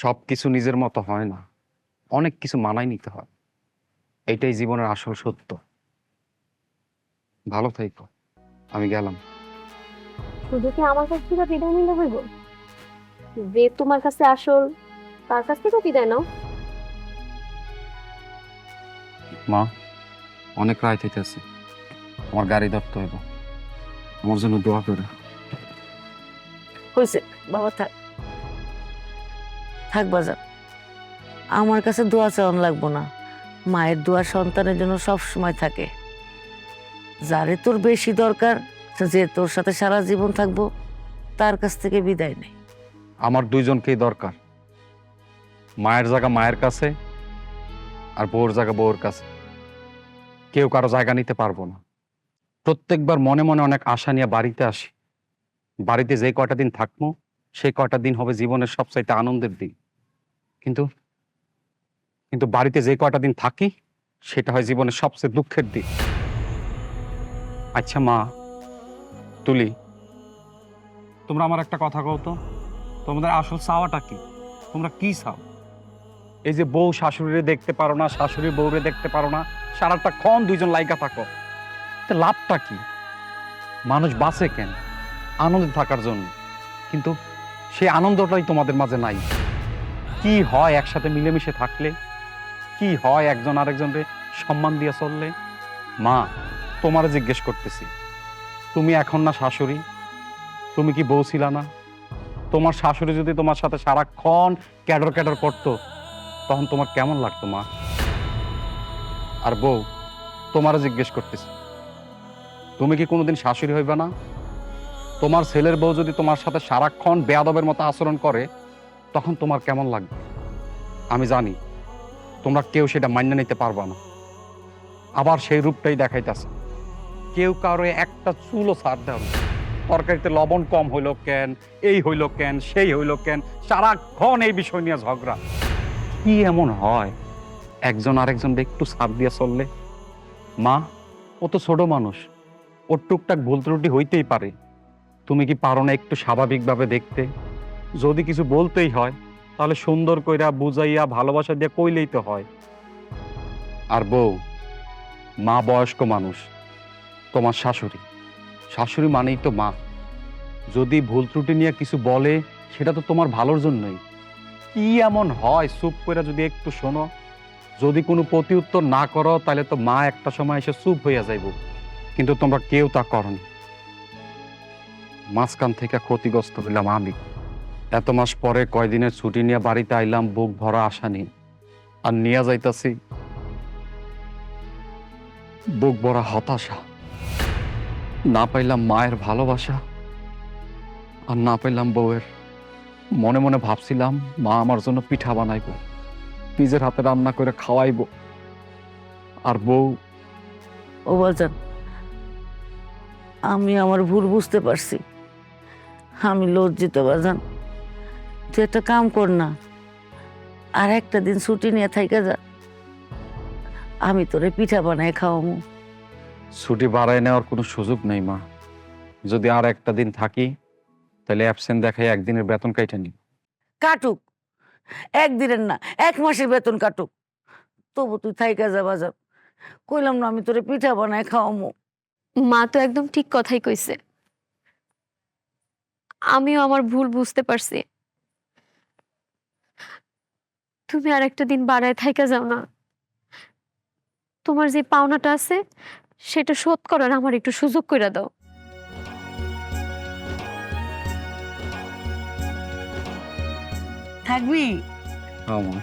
সবকিছু নিজের মতো হয় না, অনেক কিছু মানায় নিতে হয়। এইটাই জীবনের আসল সত্য। ভালো থাইকো, আমি গেলাম। শুধু কি আমার কাছ থেকে বিদায় নিলে হইব? যে তোমার কাছে আসল তার কাছ থেকে বিদায় নাও। মা, অনেক রাত হইতেছে, আমার গাড়ি ধরতে হইব। আমার জন্য দোয়া করে। হয়েছে বাবা, থাক থাক বাজার। আমার কাছে দোয়া চাওয়ান লাগবো না। মায়ের দোয়া সন্তানের জন্য সব সময় থাকে। যারে তোর বেশি দরকার, যে তোর সাথে সারা জীবন থাকবো, তার কাছ থেকে বিদায় নেই। আমার দুইজনকেই দরকার। মায়ের জায়গা মায়ের কাছে, আর বউর জায়গা বউর কাছে। কেউ কারো জায়গা নিতে পারবো না। প্রত্যেকবার মনে মনে অনেক আশা নিয়ে বাড়িতে আসি। বাড়িতে যে কয়টা দিন থাকবো, সেই কয়টা দিন হবে জীবনের সবচাইতে আনন্দের দিন। কিন্তু কিন্তু বাড়িতে যে কয়টা দিন থাকি, সেটা হয় জীবনের সবচেয়ে দুঃখের দিন। আচ্ছা মা, তুলি, তোমরা আমার একটা কথা কও তো, তোমাদের আসল চাওয়াটা কি? তোমরা কি চাও? এই যে বউ শাশুড়িরে দেখতে পারো না, শাশুড়ি বউরে দেখতে পারো না, সারাটা ক্ষণ দুইজন লাইগা থাকো, তো লাভটা কি? মানুষ বাঁচে কেন? আনন্দে থাকার জন্য। কিন্তু সেই আনন্দটাই তোমাদের মাঝে নাই। কি হয় একসাথে মিলেমিশে থাকলে? কি হয় একজন আরেকজনকে সম্মান দিয়ে চললে? মা, তোমারে জিজ্ঞেস করতেছি, তুমি এখন না শাশুড়ি? তুমি কি বউ ছিলা না? তোমার শাশুড়ি যদি তোমার সাথে সারাক্ষণ ক্যাডর ক্যাডর করতো, তখন তোমার কেমন লাগতো মা? আর বউ, তোমারে জিজ্ঞেস করতেছি, তুমি কি কোনোদিন শাশুড়ি হইবে না? তোমার ছেলের বউ যদি তোমার সাথে সারাক্ষণ বেয়াদবের মতো আচরণ করে, তখন তোমার কেমন লাগবে? আমি জানি তোমরা কেউ সেটা মান্য নিতে পারবা না। আবার সেই রূপটাই দেখাইতেছে। কেউ কারো একটা চুলও ছাড় দেয় না। তরকারিতে লবণ কম হইলো কেন, এই হইলো কেন, সেই হইলো কেন, সারাক্ষণ এই বিষয় নিয়ে ঝগড়া। কি এমন হয় একজন আরেকজনকে একটু ছাড় দিয়ে চললে? মা, ও তো ছোট মানুষ, ওর টুকটাক ভুল ত্রুটি হইতেই পারে। তুমি কি পারো না একটু স্বাভাবিকভাবে দেখতে? যদি কিছু বলতেই হয়, তাহলে সুন্দর কইরা বুঝাইয়া ভালোবাসা দিয়ে কইলেই তো হয়। আর বউ, মা বয়স্ক মানুষ, তোমার শাশুড়ি। শাশুড়ি মানেই তো মা। যদি ভুল ত্রুটি নিয়ে কিছু বলে, সেটা তো তোমার ভালোর জন্যই। কি এমন হয় চুপ করে যদি একটু শোনো? যদি কোনো প্রতি উত্তর না করো, তাহলে তো মা একটা সময় এসে চুপ হইয়া যাইব। কিন্তু তোমরা কেউ তা করনি। মাঝখান থেকে ক্ষতিগ্রস্ত হইলাম আমি। এত মাস পরে কয়দিনের ছুটি নিয়ে বাড়িতে আইলাম বুক ভরা আশা নিয়ে, আর নিয়ে যাইতাছি বুক ভরা হতাশা। না পাইলাম মায়ের ভালোবাসা, আর না পাইলাম বউয়ের। মনে মনে ভাবছিলাম মা আমার জন্য পিঠা বানাইবো, নিজের হাতে রান্না করে খাওয়াইবো। আর বউ, ও বাজান, আমি আমার ভুল বুঝতে পারছি। আমি লজ্জিত বাজান। তুই একটা কাম কর না, আর একটা দিন ছুটি নিয়ে থাইকা যা। আমি তোরে পিঠা বানায় খাওয়ামু। ছুটি বাড়ায় নেওয়ার কোনো সুযোগ নেই মা। যদি আর একটা দিন থাকি, তাহলে অ্যাবসেন্ট দেখাই একদিনের বেতন কাইটা নিব। কাটুক, একদিনের না 1 মাসের বেতন কাটুক, তবু তুই থাইকা যা বাজার। কইলাম না আমি তোরে পিঠা বানায় খাওয়ামু। মা তো একদম ঠিক কথাই কইছে। আমিও আমার ভুল বুঝতে পারছি। তুমি আর একটা দিন বাড়ায় থাইকা যাও না। তোমার যে পাওনাটা আছে, সেটা শোধ করার আমার একটু সুযোগ কইরা দাও। থাকবি? হ্যাঁ মা।